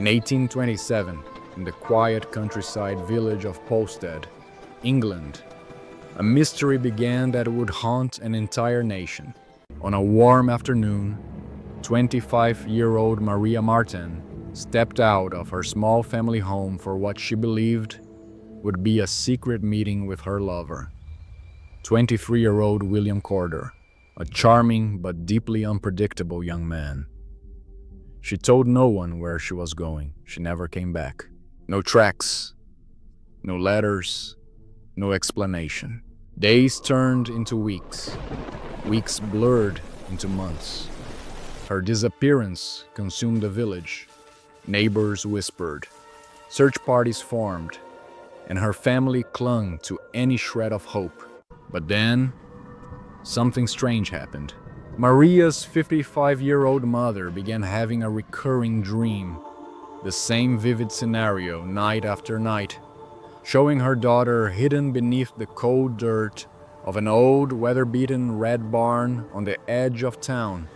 In 1827, in the quiet countryside village of Polstead, England, a mystery began that would haunt an entire nation. On a warm afternoon, 25-year-old Maria Marten stepped out of her small family home for what she believed would be a secret meeting with her lover, 23-year-old William Corder, a charming but deeply unpredictable young man. She told no one where she was going. She never came back. No tracks, no letters, no explanation. Days turned into weeks. Weeks blurred into months. Her disappearance consumed the village. Neighbors whispered. Search parties formed, and her family clung to any shred of hope. But then, something strange happened. Maria's 55-year-old mother began having a recurring dream, the same vivid scenario night after night, showing her daughter hidden beneath the cold dirt of an old, weather-beaten red barn on the edge of town.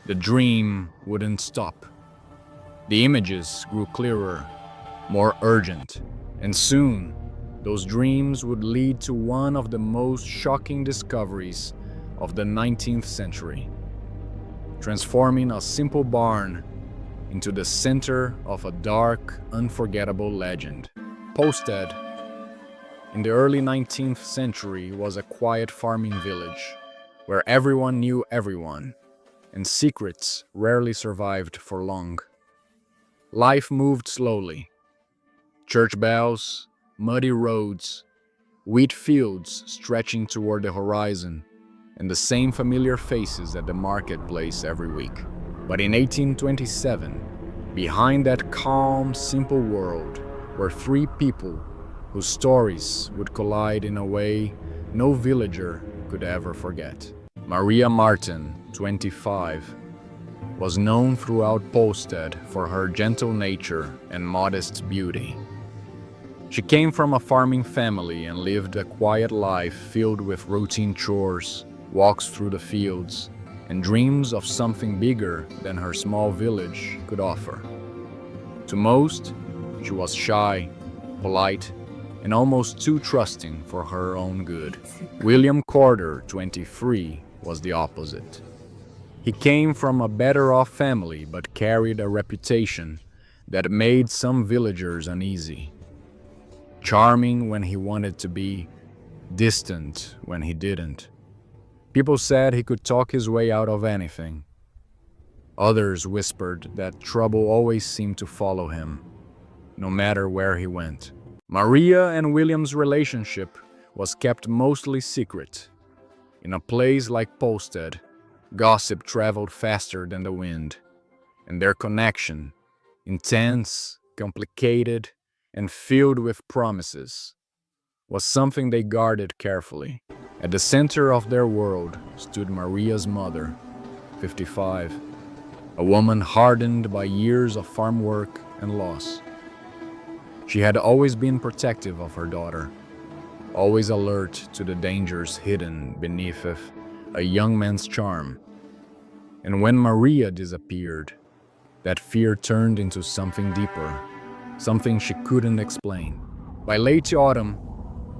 The dream wouldn't stop. The images grew clearer, more urgent, and soon, those dreams would lead to one of the most shocking discoveries of the 19th century, transforming a simple barn into the center of a dark, unforgettable legend. Polstead, in the early 19th century, was a quiet farming village where everyone knew everyone, and secrets rarely survived for long. Life moved slowly. Church bells, muddy roads, wheat fields stretching toward the horizon, and the same familiar faces at the marketplace every week. But in 1827, behind that calm, simple world were three people whose stories would collide in a way no villager could ever forget. Maria Marten, 25, was known throughout Polstead for her gentle nature and modest beauty. She came from a farming family and lived a quiet life filled with routine chores, walks through the fields, and dreams of something bigger than her small village could offer. To most, she was shy, polite, and almost too trusting for her own good. William Corder, 23, was the opposite. He came from a better-off family but carried a reputation that made some villagers uneasy. Charming when he wanted to be, distant when he didn't. People said he could talk his way out of anything. Others whispered that trouble always seemed to follow him, no matter where he went. Maria and William's relationship was kept mostly secret. In a place like Polstead, gossip traveled faster than the wind, and their connection, intense, complicated, and filled with promises, was something they guarded carefully. At the center of their world stood Maria's mother, 55, a woman hardened by years of farm work and loss. She had always been protective of her daughter, always alert to the dangers hidden beneath a young man's charm. And when Maria disappeared, that fear turned into something deeper, something she couldn't explain. By late autumn,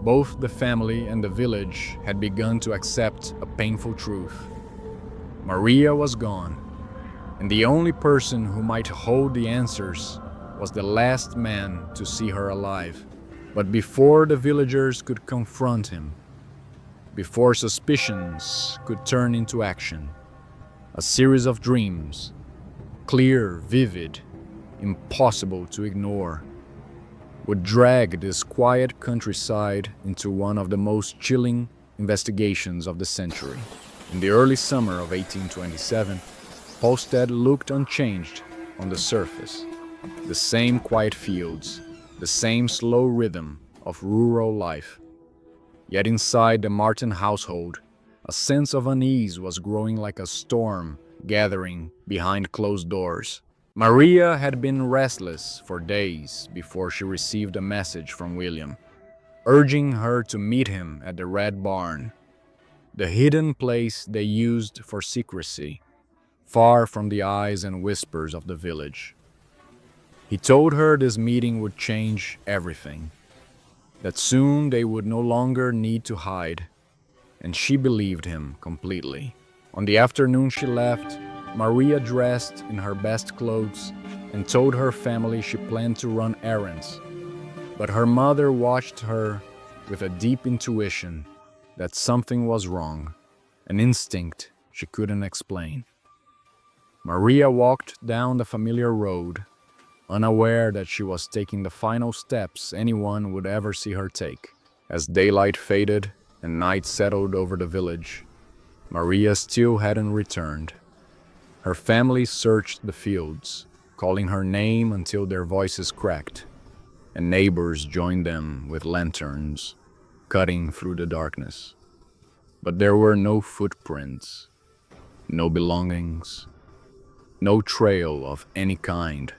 both the family and the village had begun to accept a painful truth. Maria was gone, and the only person who might hold the answers was the last man to see her alive. But before the villagers could confront him, before suspicions could turn into action, a series of dreams, clear, vivid, impossible to ignore, would drag this quiet countryside into one of the most chilling investigations of the century. In the early summer of 1827, Polstead looked unchanged on the surface. The same quiet fields, the same slow rhythm of rural life. Yet inside the Marten household, a sense of unease was growing like a storm gathering behind closed doors. Maria had been restless for days before she received a message from William, urging her to meet him at the Red Barn, the hidden place they used for secrecy, far from the eyes and whispers of the village. He told her this meeting would change everything, that soon they would no longer need to hide, and she believed him completely. On the afternoon she left, Maria dressed in her best clothes and told her family she planned to run errands. But her mother watched her with a deep intuition that something was wrong, an instinct she couldn't explain. Maria walked down the familiar road, unaware that she was taking the final steps anyone would ever see her take. As daylight faded and night settled over the village, Maria still hadn't returned. Her family searched the fields, calling her name until their voices cracked, and neighbors joined them with lanterns, cutting through the darkness. But there were no footprints, no belongings, no trail of any kind.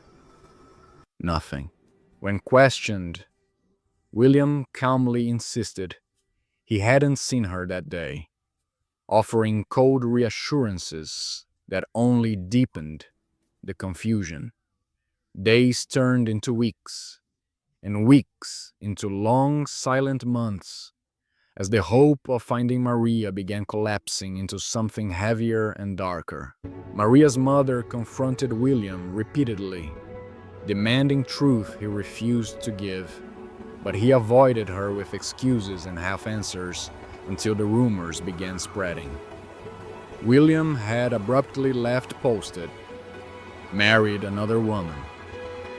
Nothing. When questioned, William calmly insisted he hadn't seen her that day, offering cold reassurances that only deepened the confusion. Days turned into weeks, and weeks into long, silent months, as the hope of finding Maria began collapsing into something heavier and darker. Maria's mother confronted William repeatedly, demanding truth he refused to give, but he avoided her with excuses and half-answers until the rumors began spreading. William had abruptly left Posted, married another woman,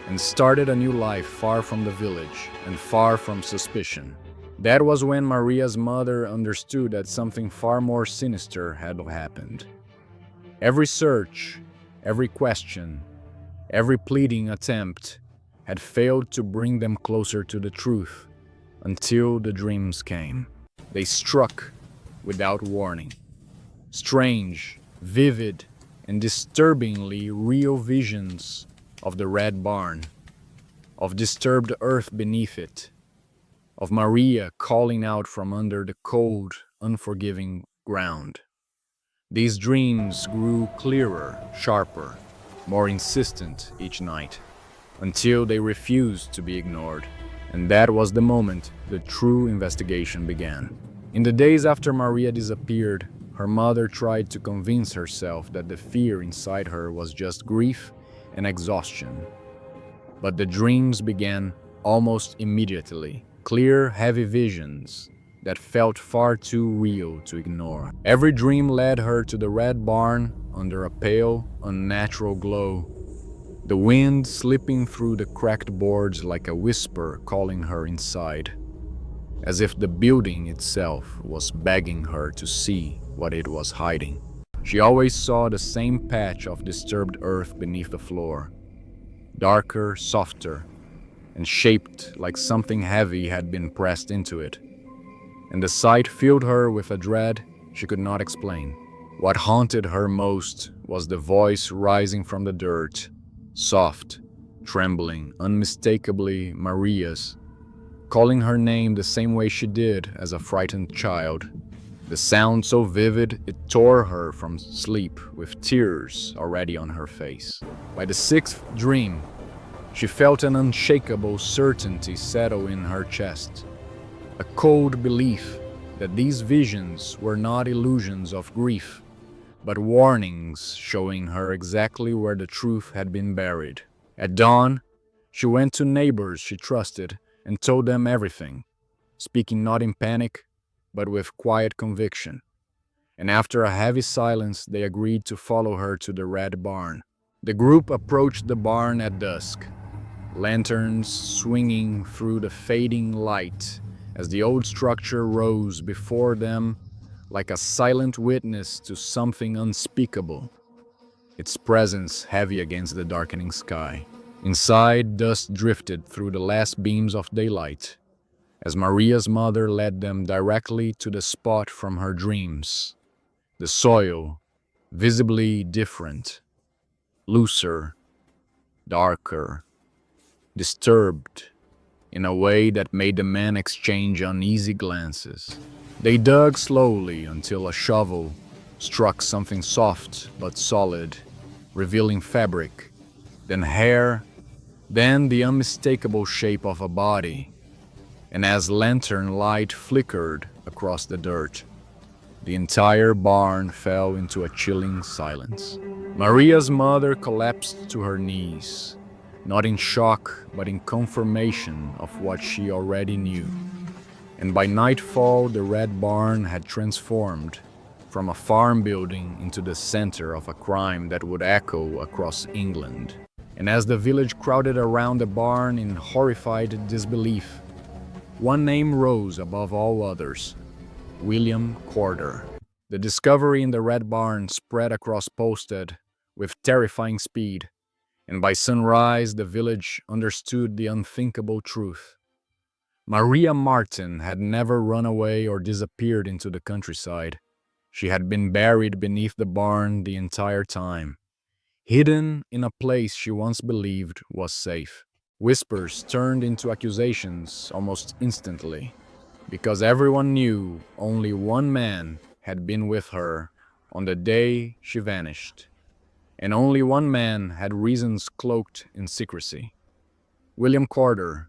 and started a new life far from the village and far from suspicion. That was when Maria's mother understood that something far more sinister had happened. Every search, every question, every pleading attempt had failed to bring them closer to the truth until the dreams came. They struck without warning. Strange, vivid, and disturbingly real visions of the red barn, of disturbed earth beneath it, of Maria calling out from under the cold, unforgiving ground. These dreams grew clearer, sharper, more insistent each night, until they refused to be ignored. And that was the moment the true investigation began. In the days after Maria disappeared, her mother tried to convince herself that the fear inside her was just grief and exhaustion. But the dreams began almost immediately, clear, heavy visions that felt far too real to ignore. Every dream led her to the red barn under a pale, unnatural glow, the wind slipping through the cracked boards like a whisper calling her inside, as if the building itself was begging her to see what it was hiding. She always saw the same patch of disturbed earth beneath the floor, darker, softer, and shaped like something heavy had been pressed into it. And the sight filled her with a dread she could not explain. What haunted her most was the voice rising from the dirt, soft, trembling, unmistakably Maria's, calling her name the same way she did as a frightened child. The sound so vivid it tore her from sleep with tears already on her face. By the sixth dream, she felt an unshakable certainty settle in her chest, a cold belief that these visions were not illusions of grief, but warnings showing her exactly where the truth had been buried. At dawn, she went to neighbors she trusted and told them everything, speaking not in panic, but with quiet conviction. And after a heavy silence, they agreed to follow her to the red barn. The group approached the barn at dusk, lanterns swinging through the fading light as the old structure rose before them like a silent witness to something unspeakable, its presence heavy against the darkening sky. Inside, dust drifted through the last beams of daylight as Maria's mother led them directly to the spot from her dreams. The soil, visibly different, looser, darker, disturbed in a way that made the men exchange uneasy glances. They dug slowly until a shovel struck something soft but solid, revealing fabric, then hair, Then the unmistakable shape of a body, and as lantern light flickered across the dirt, the entire barn fell into a chilling silence. Maria's mother collapsed to her knees, not in shock, but in confirmation of what she already knew. And by nightfall, the red barn had transformed from a farm building into the center of a crime that would echo across England. And as the village crowded around the barn in horrified disbelief, one name rose above all others: William Corder. The discovery in the red barn spread across Polstead with terrifying speed, and by sunrise the village understood the unthinkable truth. Maria Marten had never run away or disappeared into the countryside. She had been buried beneath the barn the entire time, hidden in a place she once believed was safe. Whispers turned into accusations almost instantly, because everyone knew only one man had been with her on the day she vanished, and only one man had reasons cloaked in secrecy: William Corder,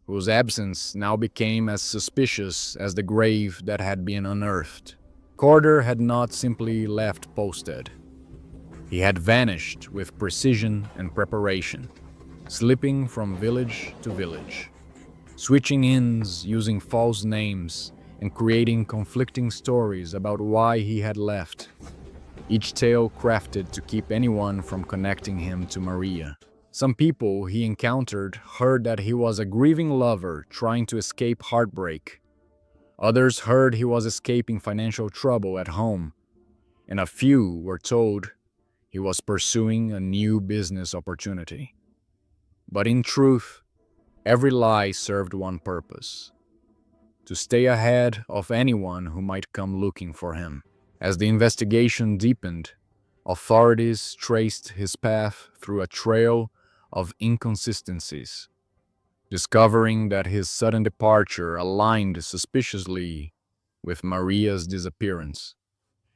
whose absence now became as suspicious as the grave that had been unearthed. Corder had not simply left Polstead. He had vanished with precision and preparation, slipping from village to village, switching inns, using false names, and creating conflicting stories about why he had left, each tale crafted to keep anyone from connecting him to Maria. Some people he encountered heard that he was a grieving lover trying to escape heartbreak. Others heard he was escaping financial trouble at home, and a few were told he was pursuing a new business opportunity. But in truth, every lie served one purpose: to stay ahead of anyone who might come looking for him. As the investigation deepened, authorities traced his path through a trail of inconsistencies, discovering that his sudden departure aligned suspiciously with Maria's disappearance.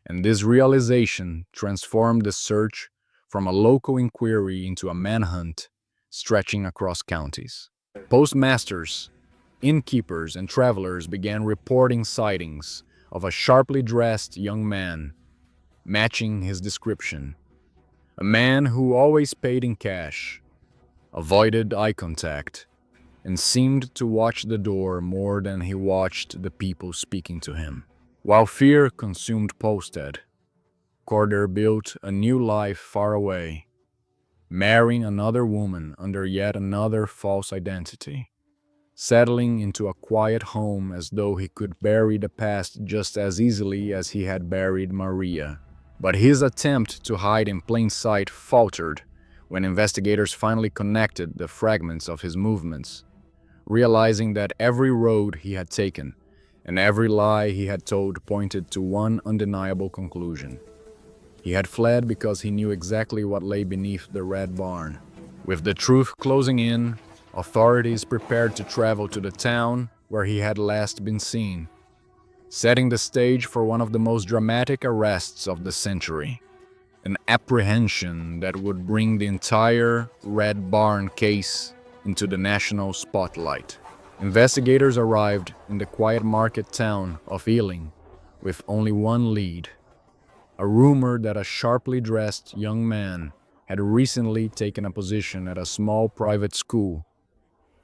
And this realization transformed the search from a local inquiry into a manhunt stretching across counties. Postmasters, innkeepers, and travelers began reporting sightings of a sharply dressed young man, matching his description: a man who always paid in cash, avoided eye contact, and seemed to watch the door more than he watched the people speaking to him. While fear consumed Polstead, Corder built a new life far away, marrying another woman under yet another false identity, settling into a quiet home as though he could bury the past just as easily as he had buried Maria. But his attempt to hide in plain sight faltered when investigators finally connected the fragments of his movements, realizing that every road he had taken and every lie he had told pointed to one undeniable conclusion: he had fled because he knew exactly what lay beneath the red barn. With the truth closing in, authorities prepared to travel to the town where he had last been seen, setting the stage for one of the most dramatic arrests of the century, an apprehension that would bring the entire Red Barn case into the national spotlight. Investigators arrived in the quiet market town of Ealing with only one lead: a rumor that a sharply dressed young man had recently taken a position at a small private school.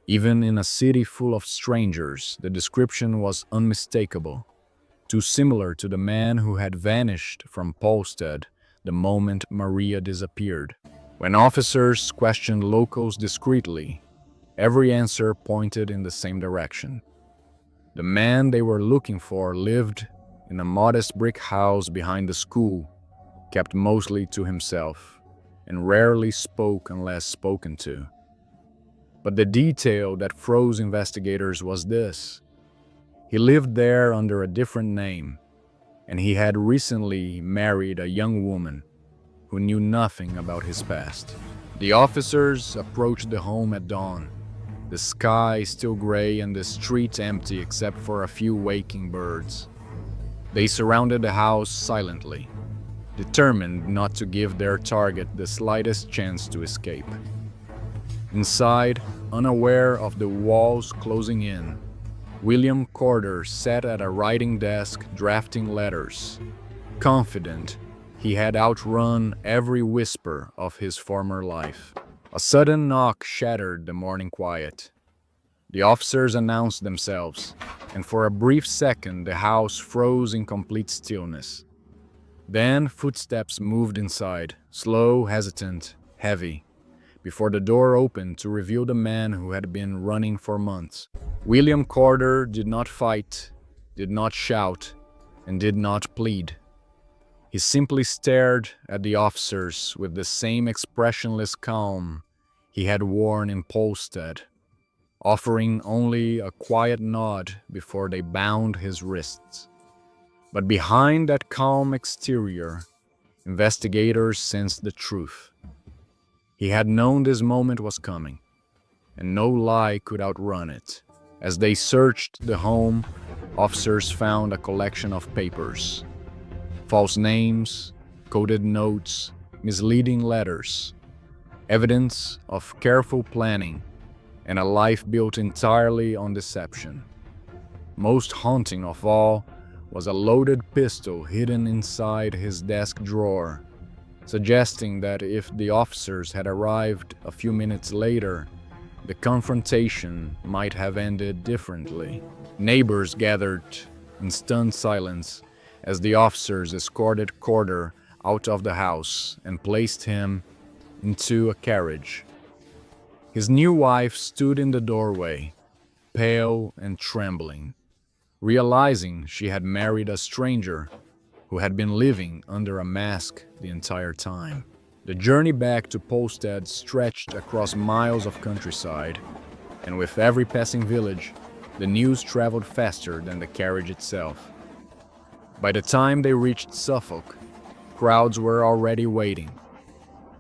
Even in a city full of strangers, the description was unmistakable, too similar to the man who had vanished from Polstead the moment Maria disappeared. When officers questioned locals discreetly, every answer pointed in the same direction. The man they were looking for lived in a modest brick house behind the school, kept mostly to himself, and rarely spoke unless spoken to. But the detail that froze investigators was this: he lived there under a different name, and he had recently married a young woman who knew nothing about his past. The officers approached the home at dawn, the sky still gray and the streets empty except for a few waking birds. They surrounded the house silently, determined not to give their target the slightest chance to escape. Inside, unaware of the walls closing in, William Corder sat at a writing desk drafting letters, confident he had outrun every whisper of his former life. A sudden knock shattered the morning quiet. The officers announced themselves, and for a brief second the house froze in complete stillness. Then footsteps moved inside, slow, hesitant, heavy, before the door opened to reveal the man who had been running for months. William Corder did not fight, did not shout, and did not plead. He simply stared at the officers with the same expressionless calm he had worn in Polstead, offering only a quiet nod before they bound his wrists. But behind that calm exterior, investigators sensed the truth. He had known this moment was coming, and no lie could outrun it. As they searched the home, officers found a collection of papers. False names, coded notes, misleading letters, evidence of careful planning and a life built entirely on deception. Most haunting of all was a loaded pistol hidden inside his desk drawer, suggesting that if the officers had arrived a few minutes later, the confrontation might have ended differently. Neighbors gathered in stunned silence as the officers escorted Corder out of the house and placed him into a carriage. His new wife stood in the doorway, pale and trembling, realizing she had married a stranger who had been living under a mask the entire time. The journey back to Polstead stretched across miles of countryside, and with every passing village, the news traveled faster than the carriage itself. By the time they reached Suffolk, crowds were already waiting,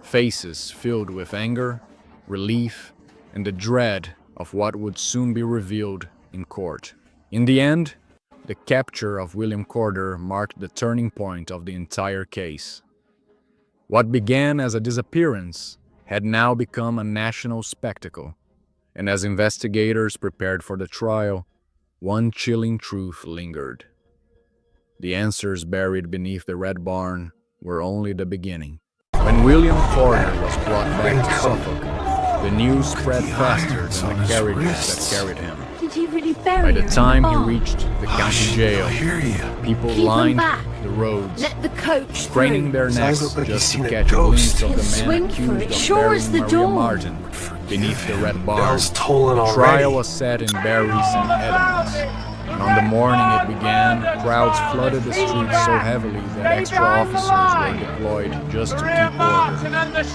faces filled with anger, relief, and the dread of what would soon be revealed in court. In the end, the capture of William Corder marked the turning point of the entire case. What began as a disappearance had now become a national spectacle, and as investigators prepared for the trial, one chilling truth lingered. The answers buried beneath the Red Barn were only the beginning. When William Corder was brought back to Suffolk, the news spread faster than the carriages that carried him. Did he really bury By the her time in he the barn? reached the county jail, people Keep him lined back. the roads, Let the coach craning through. their necks Sounds like just he's to seen a catch a glimpse ghost. of the Swing man for accused it. of Sure burying as the Maria dawn. Marten beneath the Red Barn. Bell's tolling The already. trial was set in Barry St. Edmunds, and on the morning it began, crowds flooded the streets so heavily that extra officers were deployed just to keep order.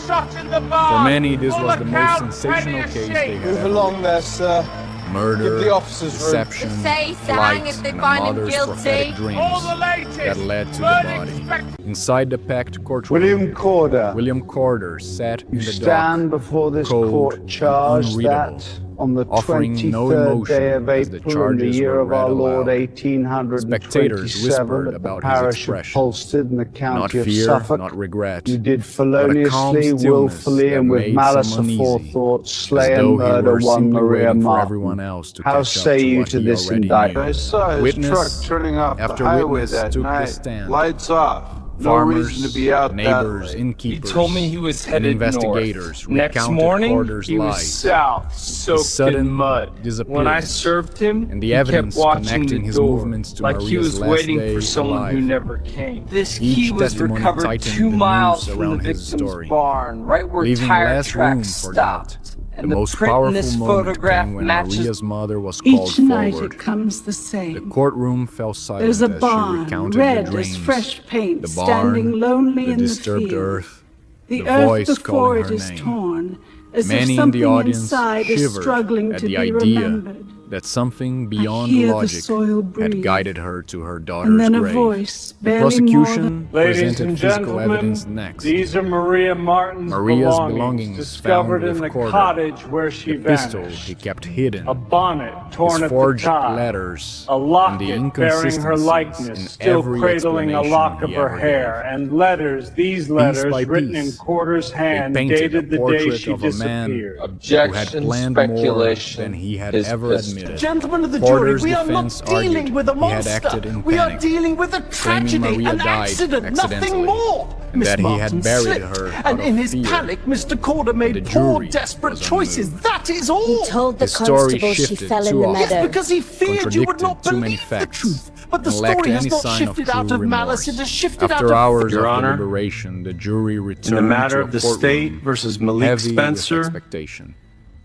For many, this was the most sensational case they had Move ever along there, sir. Murder, Give the officers room. deception, Say, Sang, flight, if they and a find him mother's guilty. prophetic dreams that led to the body. Inside the packed courtroom, William Corder, William Corder sat in you the stand dock, before this cold court and charged unreadable, that on the offering no 23rd emotion day of as the April in the charges year were of our read Lord aloud. Spectators whispered 1827 at the about his parish of expression. Polstead in the Not county of fear, Suffolk. not regret, You did but a calm feloniously, stillness willfully, that and with made malice some uneasy, aforethought as slay though and he murder were one simply Maria waiting for Marten. everyone else to How catch up say to you what to he this already indictment? knew. I saw his Witness truck turning off after the highway witness that took night. his stand. Lights off. No Farmers, reason to be out neighbors, that way. innkeepers, He told me he was and headed investigators north. Next recounted morning, Corder's he was lies. south, soaked sudden in mud. When I disappearance, served him, and the he evidence kept watching connecting the his door, movements to like he Maria's was last waiting day for someone alive. who never came. This Each key was testimony recovered tightened 2 the miles noose from the around his victim's story, barn, right where leaving tire less room tracks for stopped. doubt. And The the most print in powerful this moment photograph came when matches Maria's mother was called Each night forward. it comes the The same. courtroom fell silent There's a as she barn, recounted the red dreams, as fresh paint, the standing barn, lonely the in the disturbed field. earth, The the earth voice before calling it her is name. torn, as Many if in the something audience inside is shivered struggling at to the be idea remembered. that something beyond hear the logic soil had breathe. guided her to her And daughter's then a grave. voice, The barely more prosecution Ladies presented and physical gentlemen, evidence next. these are Maria Marten's Maria's belongings belongings discovered found in with the Corder, cottage where she the pistol vanished. he kept hidden, A bonnet his torn at the forged top, letters, a and the locket bearing inconsistencies her likeness, in still every cradling a explanation lock of he her ever hair, gave. and letters, these Piece letters, by written in piece, Corder's they hand, painted a dated the day portrait she of a man disappeared. who had Objection, planned more speculation than he had is ever pistol. admitted. Gentlemen of the Corder's jury, we are defense not dealing argued with a he had monster. acted in We are panic, dealing with a claiming tragedy, Maria an died accident, nothing accidentally, more. and Miss that he had Marten buried slipped, her out and in of his fear. panic, Mr. Corder The made poor, jury desperate was choices. unmoved. That is all. He told the His story constable she shifted fell in too the often. Yes, meadow. because he feared you would not Contradicted too many believe the facts, truth. But the and lacked story has any not sign of shifted true out of malice. remorse. It has shifted After out of... hours Your of Honor, deliberation, the jury In returned the matter to of a the courtroom state versus Malik heavy Spencer, with expectation.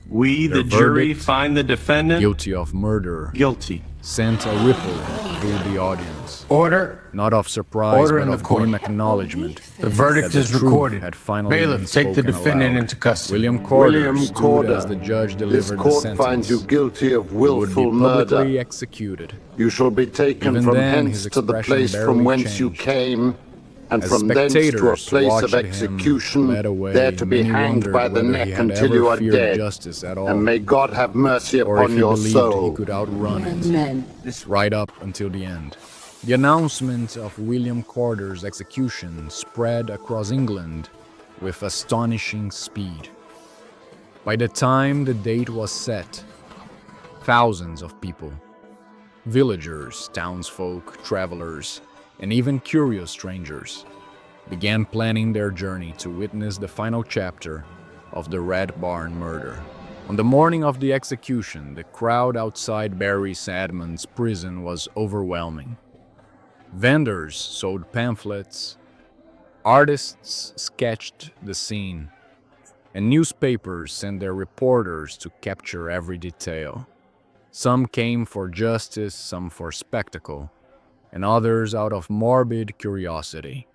we, Their the jury, verdict, find the defendant guilty of murder, guilty. sent a ripple through the audience, Order. not of surprise Order but in the of court. grim acknowledgement The verdict that is the truth recorded. had finally Bailiff, been take the spoken defendant aloud. into custody. William Corder William stood Corder, as the judge This delivered the court sentence. finds you guilty of He would be willful murder. publicly executed. You shall be taken Even from then, hence his to the expression place barely from whence you changed. came, and As from thence to a spectators place watched of him execution, led away, there to be many hanged wondered by the whether neck he had until ever you are feared dead. justice at all, And may God have mercy or if upon he your believed soul. he could outrun it, Amen. right up until the end. The announcement of William Corder's execution spread across England with astonishing speed. By the time the date was set, thousands of people, villagers, townsfolk, travelers, and even curious strangers, began planning their journey to witness the final chapter of the Red Barn murder. On the morning of the execution, the crowd outside Barry Sadman's prison was overwhelming. Vendors sold pamphlets, artists sketched the scene, and newspapers sent their reporters to capture every detail. Some came for justice, some for spectacle, and others out of morbid curiosity,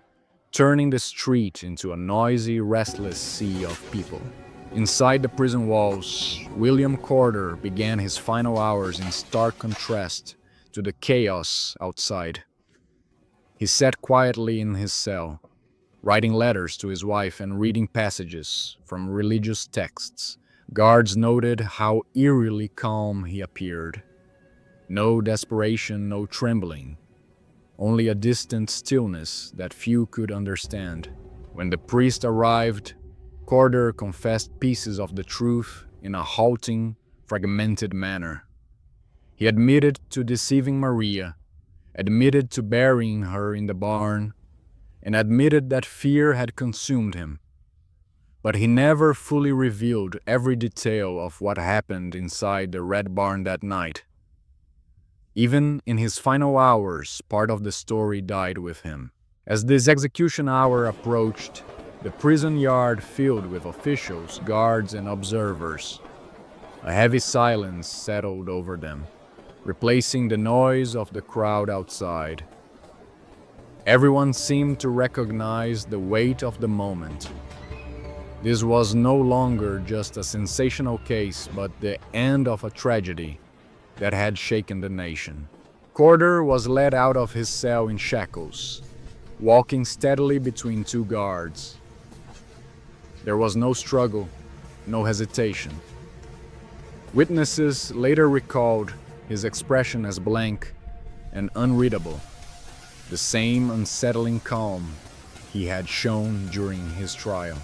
turning the street into a noisy, restless sea of people. Inside the prison walls, William Corder began his final hours in stark contrast to the chaos outside. He sat quietly in his cell, writing letters to his wife and reading passages from religious texts. Guards noted how eerily calm he appeared. No desperation, no trembling, only a distant stillness that few could understand. When the priest arrived, Corder confessed pieces of the truth in a halting, fragmented manner. He admitted to deceiving Maria, admitted to burying her in the barn, and admitted that fear had consumed him. But he never fully revealed every detail of what happened inside the Red Barn that night. Even in his final hours, part of the story died with him. As this execution hour approached, the prison yard filled with officials, guards, and observers. A heavy silence settled over them, replacing the noise of the crowd outside. Everyone seemed to recognize the weight of the moment. This was no longer just a sensational case, but the end of a tragedy that had shaken the nation. Corder was led out of his cell in shackles, walking steadily between two guards. There was no struggle, no hesitation. Witnesses later recalled his expression as blank and unreadable, the same unsettling calm he had shown during his trial.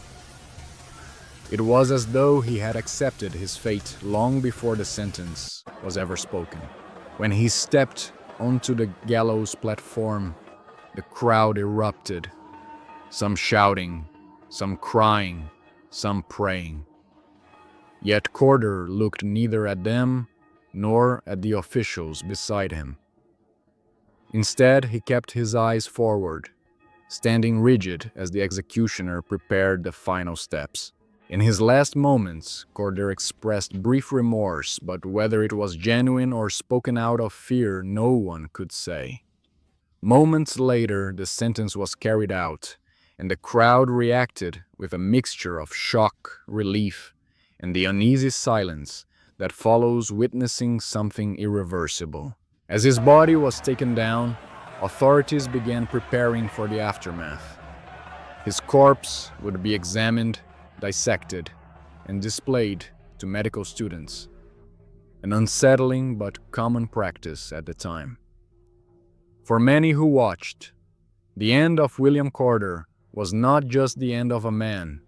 It was as though he had accepted his fate long before the sentence was ever spoken. When he stepped onto the gallows platform, the crowd erupted, some shouting, some crying, some praying. Yet Corder looked neither at them nor at the officials beside him. Instead, he kept his eyes forward, standing rigid as the executioner prepared the final steps. In his last moments, Corder expressed brief remorse, but whether it was genuine or spoken out of fear, no one could say. Moments later, the sentence was carried out, and the crowd reacted with a mixture of shock, relief, and the uneasy silence that follows witnessing something irreversible. As his body was taken down, authorities began preparing for the aftermath. His corpse would be examined, dissected, and displayed to medical students, an unsettling but common practice at the time. For many who watched, the end of William Corder was not just the end of a man,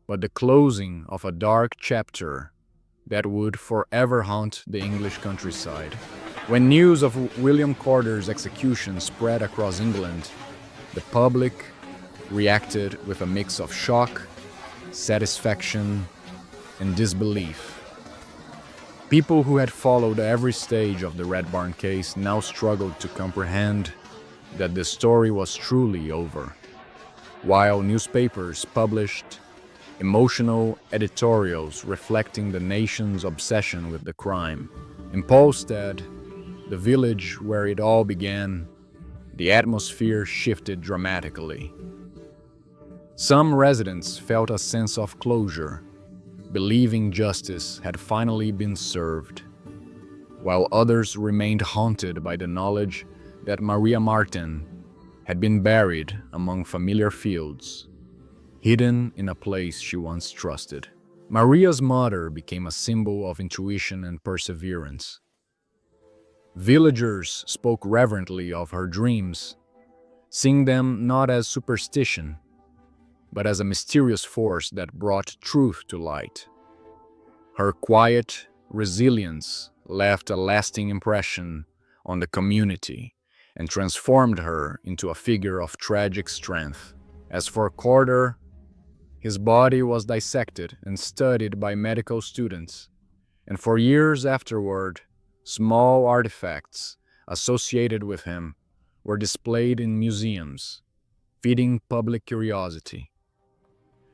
but the closing of a dark chapter that would forever haunt the English countryside. When news of William Corder's execution spread across England, the public reacted with a mix of shock, satisfaction, and disbelief. People who had followed every stage of the Red Barn case now struggled to comprehend that the story was truly over, while newspapers published emotional editorials reflecting the nation's obsession with the crime. In Polstead, the village where it all began, the atmosphere shifted dramatically. Some residents felt a sense of closure, believing justice had finally been served, while others remained haunted by the knowledge that Maria Marten had been buried among familiar fields, hidden in a place she once trusted. Maria's mother became a symbol of intuition and perseverance. Villagers spoke reverently of her dreams, seeing them not as superstition, but as a mysterious force that brought truth to light. Her quiet resilience left a lasting impression on the community and transformed her into a figure of tragic strength. As for Corder, his body was dissected and studied by medical students, and for years afterward, small artifacts associated with him were displayed in museums, feeding public curiosity.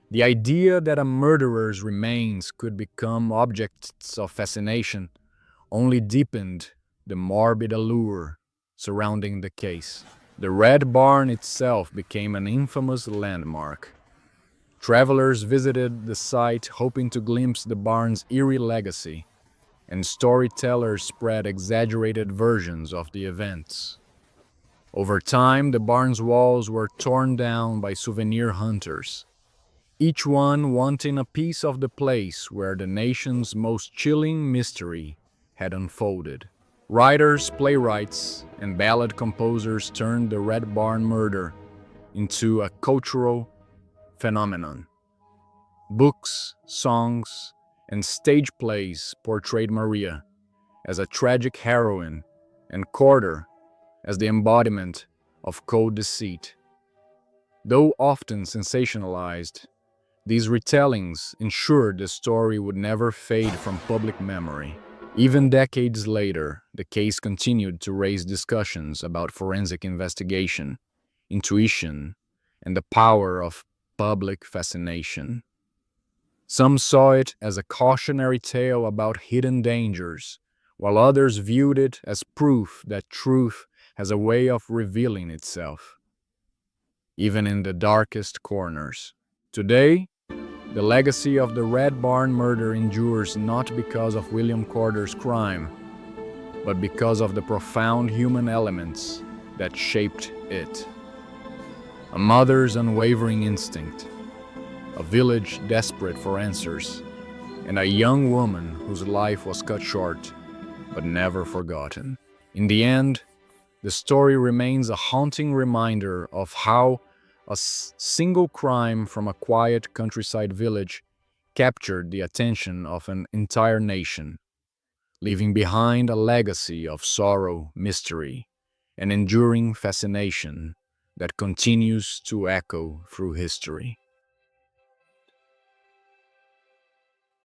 The idea that a murderer's remains could become objects of fascination only deepened the morbid allure surrounding the case. The Red Barn itself became an infamous landmark. Travelers visited the site hoping to glimpse the barn's eerie legacy, and storytellers spread exaggerated versions of the events. Over time, the barn's walls were torn down by souvenir hunters, each one wanting a piece of the place where the nation's most chilling mystery had unfolded. Writers, playwrights, and ballad composers turned the Red Barn murder into a cultural phenomenon. Books, songs, and stage plays portrayed Maria as a tragic heroine and Corder as the embodiment of cold deceit. Though often sensationalized, these retellings ensured the story would never fade from public memory. Even decades later, the case continued to raise discussions about forensic investigation, intuition, and the power of public fascination. Some saw it as a cautionary tale about hidden dangers, while others viewed it as proof that truth has a way of revealing itself, even in the darkest corners. Today, the legacy of the Red Barn murder endures not because of William Corder's crime, but because of the profound human elements that shaped it. A mother's unwavering instinct, a village desperate for answers, and a young woman whose life was cut short, but never forgotten. In the end, the story remains a haunting reminder of how a single crime from a quiet countryside village captured the attention of an entire nation, leaving behind a legacy of sorrow, mystery, and enduring fascination that continues to echo through history.